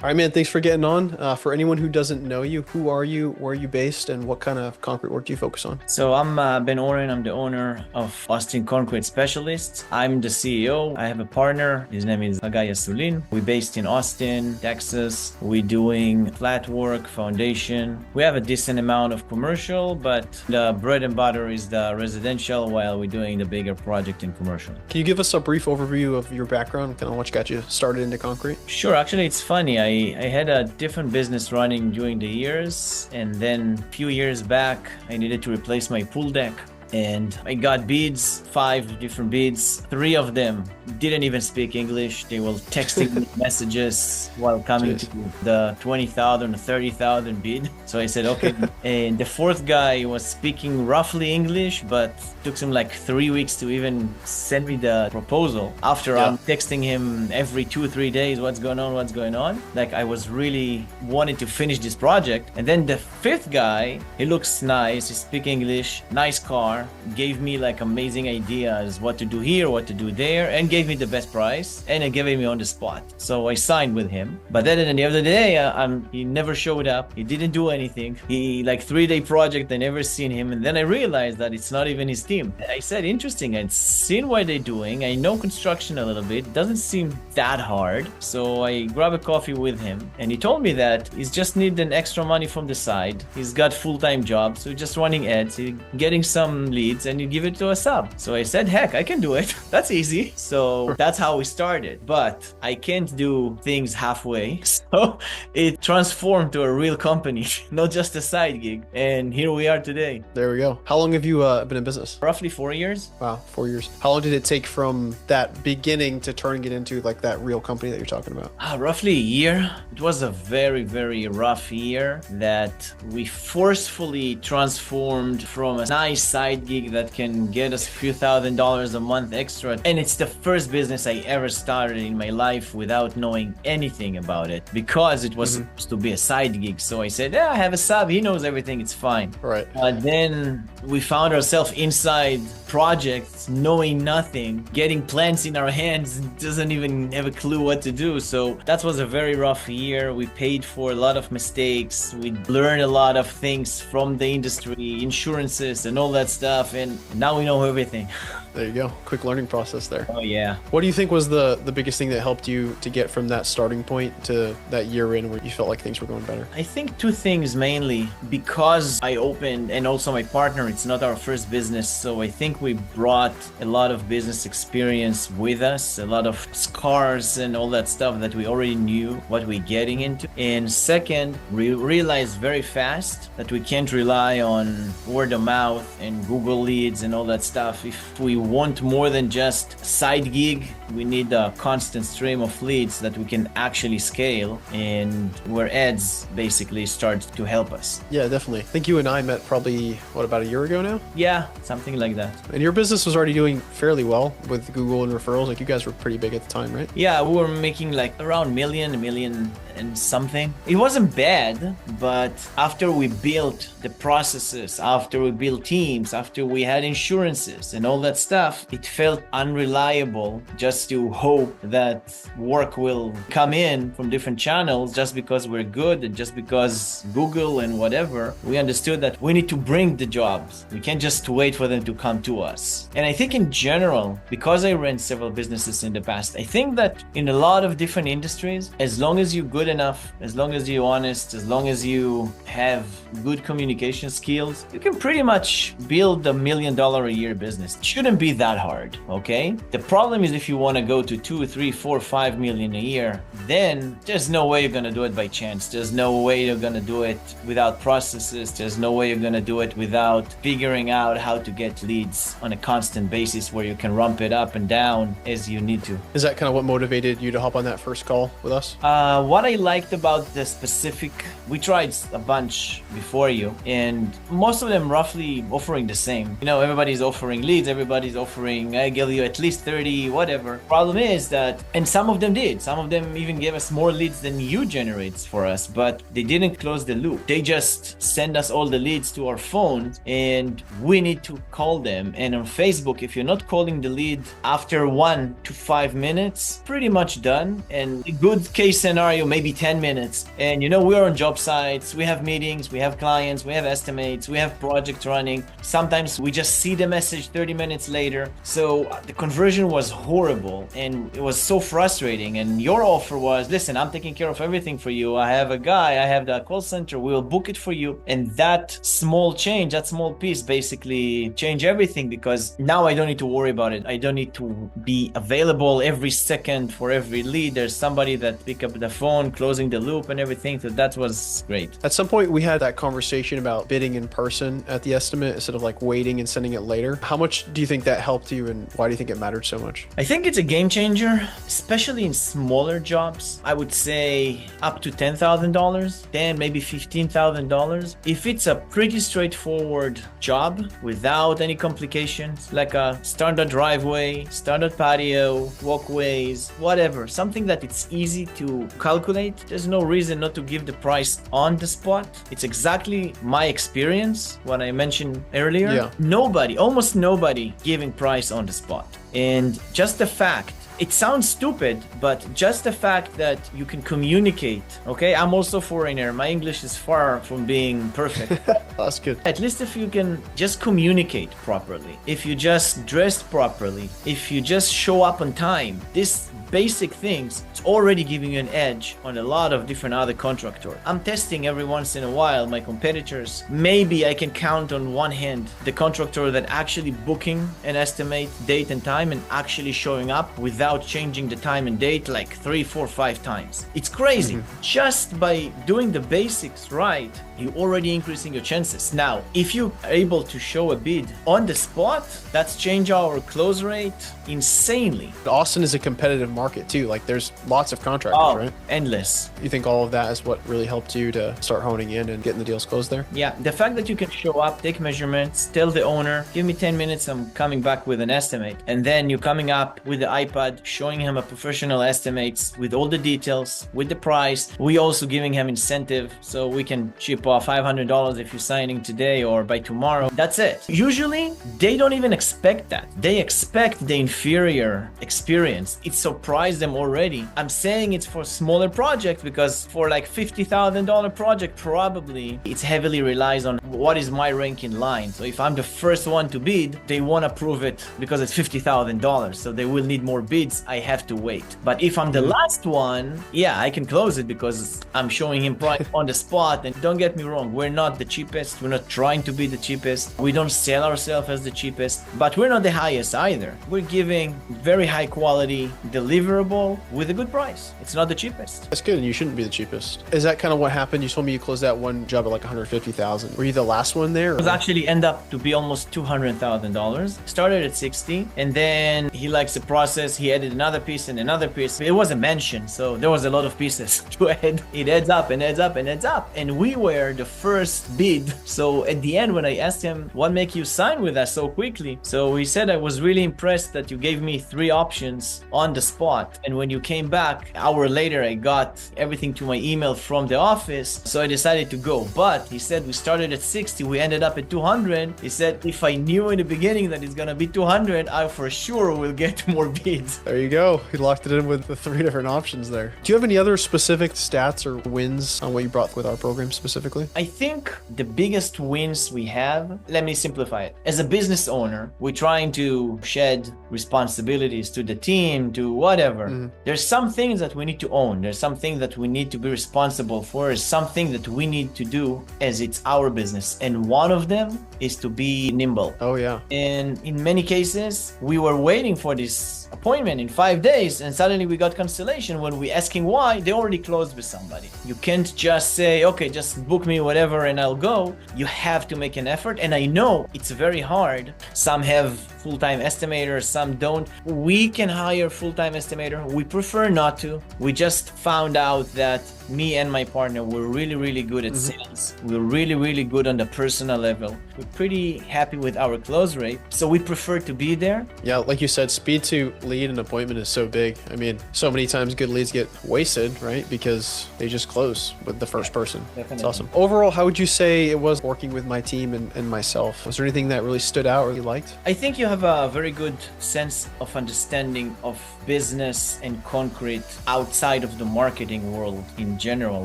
All right, man. Thanks for getting on. For anyone who doesn't know you, who are you? Where are you based? And what kind of concrete work do you focus on? So I'm Ben Oren. I'm the owner of Austin Concrete Specialists. I'm the CEO. I have a partner. His name is Agaya Sulin. We're based in Austin, Texas. We're doing flat work, foundation. We have a decent amount of commercial, but the bread and butter is the residential while we're doing the bigger project in commercial. Can you give us a brief overview of your background, kind of what got you started into concrete? Sure. Actually, it's funny. I had a different business running during the years, and then a few years back, I needed to replace my pool deck. And I got bids, 5 different bids. 3 of them didn't even speak English. They were texting me messages while coming Jeez. to the 20,000 or 30,000 bid. So I said, okay. And the 4th guy was speaking roughly English, but took him like 3 weeks to even send me the proposal. After I'm texting him every 2 or 3 days, what's going on, what's going on. Like I was really wanting to finish this project. And then the 5th guy, he looks nice, he speaks English, nice car, gave me like amazing ideas what to do here, what to do there, and gave me the best price, and it gave me on the spot. So I signed with him. But then at the end of the day, he never showed up. He didn't do anything. He like 3-day project, I never seen him. And then I realized that it's not even his team. I said, interesting. I'd seen what they're doing. I know construction a little bit. It doesn't seem that hard. So I grabbed a coffee with him, and he told me that he's just need an extra money from the side. He's got full-time job, so just running ads, getting some leads, and you give it to a sub. So I said, heck, I can do it. That's easy. So that's how we started. But I can't do things halfway. So it transformed to a real company, not just a side gig. And here we are today. There we go. How long have you been in business? Roughly 4 years. Wow, 4 years. How long did it take from that beginning to turning it into like that real company that you're talking about? Roughly a year. It was a very, very rough year that we forcefully transformed from a nice side gig that can get us a few $1,000s a month extra. And it's the first business I ever started in my life without knowing anything about it, because it was supposed to be a side gig. So I said, yeah, I have a sub. He knows everything. It's fine. Right. Then we found ourselves inside projects, knowing nothing, getting plans in our hands, doesn't even have a clue what to do. So that was a very rough year. We paid for a lot of mistakes. We learned a lot of things from the industry, insurances and all that stuff. And now we know everything. There you go. Quick learning process there. Oh, yeah. What do you think was the biggest thing that helped you to get from that starting point to that year in where you felt like things were going better? I think 2 things mainly. Because I opened, and also my partner, it's not our first business. So I think we brought a lot of business experience with us, a lot of scars and all that stuff that we already knew what we're getting into. And second, we realized very fast that we can't rely on word of mouth and Google leads and all that stuff. If we want more than just side gig, we need a constant stream of leads that we can actually scale, and where ads basically start to help us. Yeah, definitely. I think you and I met probably, about a year ago now? Yeah, something like that. And your business was already doing fairly well with Google and referrals. Like you guys were pretty big at the time, right? Yeah, we were making like around a million and something. It wasn't bad, but after we built the processes, after we built teams, after we had insurances and all that stuff, it felt unreliable just to hope that work will come in from different channels just because we're good and just because Google and whatever. We understood that we need to bring the jobs. We can't just wait for them to come to us. And I think in general, because I ran several businesses in the past, I think that in a lot of different industries, as long as you're good enough, as long as you're honest, as long as you have good communication skills, you can pretty much build $1 million a year business. It shouldn't be that hard, okay? The problem is if you want to go to 2, 3, 4, 5 million a year, then there's no way you're going to do it by chance. There's no way you're going to do it without processes. There's no way you're going to do it without figuring out how to get leads on a constant basis where you can ramp it up and down as you need to. Is that kind of what motivated you to hop on that first call with us? What I liked about the specific, we tried a bunch before you, and most of them roughly offering the same. You know, everybody's offering leads, everybody's offering, I give you at least 30, whatever. Problem is that, and some of them did, some of them even gave us more leads than you generates for us, but they didn't close the loop. They just send us all the leads to our phone and we need to call them. And on Facebook, if you're not calling the lead after 1 to 5 minutes, pretty much done. And a good case scenario, maybe 10 minutes. And we're on job sites, we have meetings, we have clients, we have estimates, we have projects running. Sometimes we just see the message 30 minutes later. So the conversion was horrible and it was so frustrating. And your offer was, listen, I'm taking care of everything for you. I have a guy, I have the call center, we'll book it for you. And that small change, that small piece basically changed everything, because now I don't need to worry about it. I don't need to be available every second for every lead. There's somebody that pick up the phone, closing the loop and everything. So that was great. At some point we had that conversation about bidding in person at the estimate instead of like waiting and sending it later. How much do you think that helped you, and why do you think it mattered so much? I think it's a game changer, especially in smaller jobs. I would say up to $10,000, then maybe $15,000. If it's a pretty straightforward job without any complications, like a standard driveway, standard patio, walkways, whatever, something that it's easy to calculate, there's no reason not to give the price on the spot. It's exactly my experience, what I mentioned earlier. Yeah. Almost nobody giving price on the spot. And just the fact, it sounds stupid, but just the fact that you can communicate, okay? I'm also foreigner. My English is far from being perfect. That's good. At least if you can just communicate properly, if you just dress properly, if you just show up on time, these basic things, it's already giving you an edge on a lot of different other contractors. I'm testing every once in a while my competitors. Maybe I can count on one hand the contractor that actually booking an estimate date and time and actually showing up without changing the time and date like 3, 4, 5 times. It's crazy. Just by doing the basics right, you're already increasing your chances. Now, if you're able to show a bid on the spot, that's changed our close rate insanely. Austin is a competitive market too. Like there's lots of contractors, right? Endless. You think all of that is what really helped you to start honing in and getting the deals closed there? Yeah, the fact that you can show up, take measurements, tell the owner, give me 10 minutes, I'm coming back with an estimate. And then you're coming up with the iPad, showing him a professional estimates with all the details, with the price. We also giving him incentive so we can chip off $500 if you're signing today or by tomorrow. That's it. Usually, they don't even expect that. They expect the inferior experience. It surprised them already. I'm saying it's for smaller project because for like $50,000 project, probably it's heavily relies on what is my rank in line. So if I'm the first one to bid, they want to prove it because it's $50,000. So they will need more bids. I have to wait. But if I'm the last one, yeah, I can close it because I'm showing him price on the spot. And don't get me wrong, we're not the cheapest. We're not trying to be the cheapest. We don't sell ourselves as the cheapest, but we're not the highest either. We're giving very high quality deliverable with a good price. It's not the cheapest. That's good, and you shouldn't be the cheapest. Is that kind of what happened? You told me you closed that one job at like 150,000. Were you the last one there? It was actually end up to be almost $200,000. Started at 60, and then he likes the process. He added another piece and another piece. It was a mansion, so there was a lot of pieces to add. It adds up and adds up and adds up. And we were the first bid. So at the end, when I asked him, what make you sign with us so quickly? So he said, I was really impressed that you gave me 3 options on the spot. And when you came back, an hour later, I got everything to my email from the office. So I decided to go. But he said, we started at 60, we ended up at 200. He said, if I knew in the beginning that it's gonna be 200, I for sure will get more bids. There you go. He locked it in with the 3 different options there. Do you have any other specific stats or wins on what you brought with our program specifically? I think the biggest wins we have, let me simplify it. As a business owner, we're trying to shed responsibilities to the team, to whatever. There's some things that we need to own. There's some things that we need to be responsible for. There's something that we need to do as it's our business. And one of them is to be nimble. Oh, yeah. And in many cases, we were waiting for this appointment in 5 days, and suddenly we got cancellation. When we asking why, they already closed with somebody. You can't just say, okay, just book me whatever and I'll go. You have to make an effort. And I know it's very hard. Some have full-time estimators, some don't. We can hire full-time estimator. We prefer not to. We just found out that me and my partner, we're really, really good at sales. We're really, really good on the personal level. We're pretty happy with our close rate. So we prefer to be there. Yeah, like you said, speed to lead an appointment is so big. I mean, so many times good leads get wasted, right? Because they just close with the first person. Definitely. It's awesome. Overall, how would you say it was working with my team and myself? Was there anything that really stood out or you liked? I think you have a very good sense of understanding of business and concrete outside of the marketing world in general,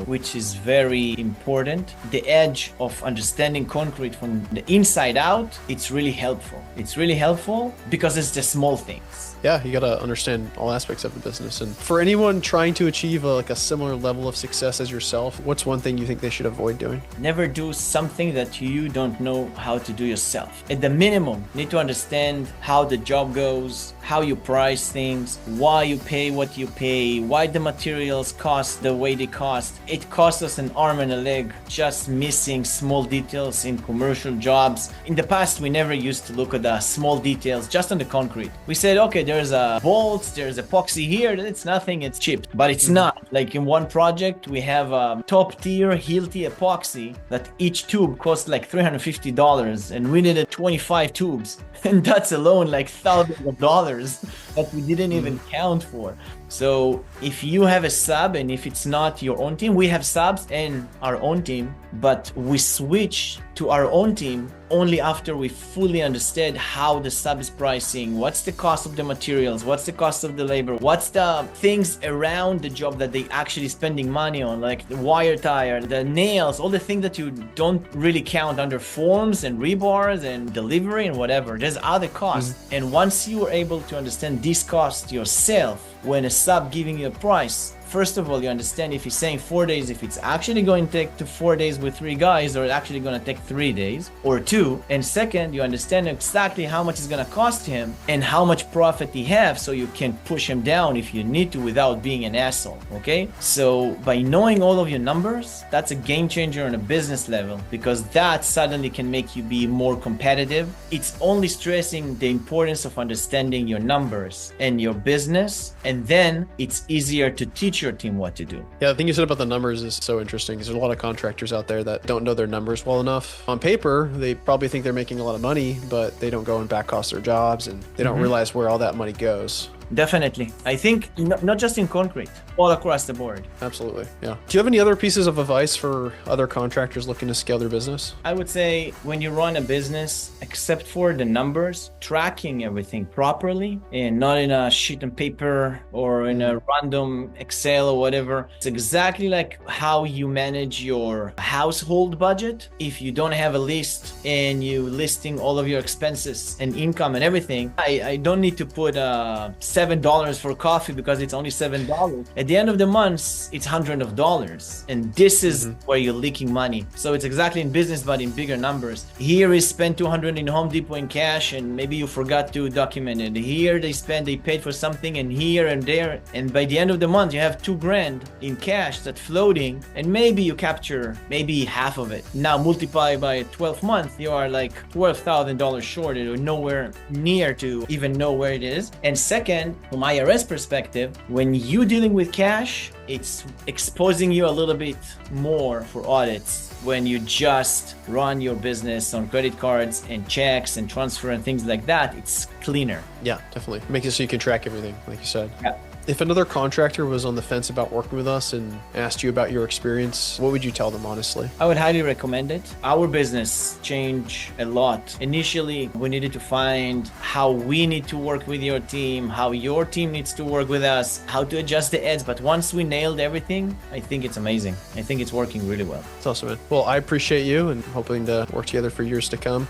which is very important. The edge of understanding concrete from the inside out, it's really helpful. It's really helpful because it's the small things. Yeah, you got to understand all aspects of the business. And for anyone trying to achieve a similar level of success as yourself, what's one thing you think they should avoid doing? Never do something that you don't know how to do yourself. At the minimum, you need to understand how the job goes, how you price things, why you pay what you pay, why the materials cost the way they cost. It costs us an arm and a leg just missing small details in commercial jobs. In the past, we never used to look at the small details just on the concrete. We said, okay, there's a bolts, there's epoxy here, it's nothing, it's cheap. But it's not. Like in one project, we have a top tier Hilti epoxy that each tube costs like $350 and we needed 25 tubes. And that's alone like thousands of dollars that we didn't even count for. So if you have a sub and if it's not your own team, we have subs and our own team, but we switch to our own team only after we fully understand how the sub is pricing, what's the cost of the materials, what's the cost of the labor, what's the things around the job that they actually spending money on, like the wire tire, the nails, all the things that you don't really count under forms and rebars and delivery and whatever. There's other costs. And once you are able to understand these costs yourself, when a sub giving you a price, first of all, you understand if he's saying 4 days, if it's actually going to take to 4 days with 3 guys, or it's actually going to take 3 days or 2. And second, you understand exactly how much it's going to cost him and how much profit he have, so you can push him down if you need to without being an asshole. Okay? So by knowing all of your numbers, that's a game changer on a business level, because that suddenly can make you be more competitive. It's only stressing the importance of understanding your numbers and your business, and then it's easier to teach your team what to do. Yeah, the thing you said about the numbers is so interesting, because there's a lot of contractors out there that don't know their numbers well enough. On paper, they probably think they're making a lot of money, but they don't go and back cost their jobs, and they don't realize where all that money goes. Definitely. I think not just in concrete, all across the board. Absolutely. Yeah. Do you have any other pieces of advice for other contractors looking to scale their business? I would say when you run a business, except for the numbers, tracking everything properly and not in a sheet of paper or in a random Excel or whatever. It's exactly like how you manage your household budget. If you don't have a list and you listing all of your expenses and income and everything, I don't need to put $7 for coffee because it's only $7. At the end of the month, it's hundreds of dollars. And this is where you're leaking money. So it's exactly in business, but in bigger numbers. Here is spent $200 in Home Depot in cash, and maybe you forgot to document it. Here they paid for something, and here and there. And by the end of the month, you have $2,000 in cash that's floating, and maybe you capture maybe half of it. Now multiply by 12 months, you are like $12,000 short, or nowhere near to even know where it is. And second, from IRS perspective, when you're dealing with cash, it's exposing you a little bit more for audits. When you just run your business on credit cards and checks and transfer and things like that, it's cleaner. Yeah, definitely. Make it so you can track everything, like you said. Yeah. If another contractor was on the fence about working with us and asked you about your experience, what would you tell them honestly? I would highly recommend it. Our business changed a lot. Initially, we needed to find how we need to work with your team, how your team needs to work with us, how to adjust the ads. But once we nailed everything, I think it's amazing. I think it's working really well. It's awesome, man. Well, I appreciate you and hoping to work together for years to come.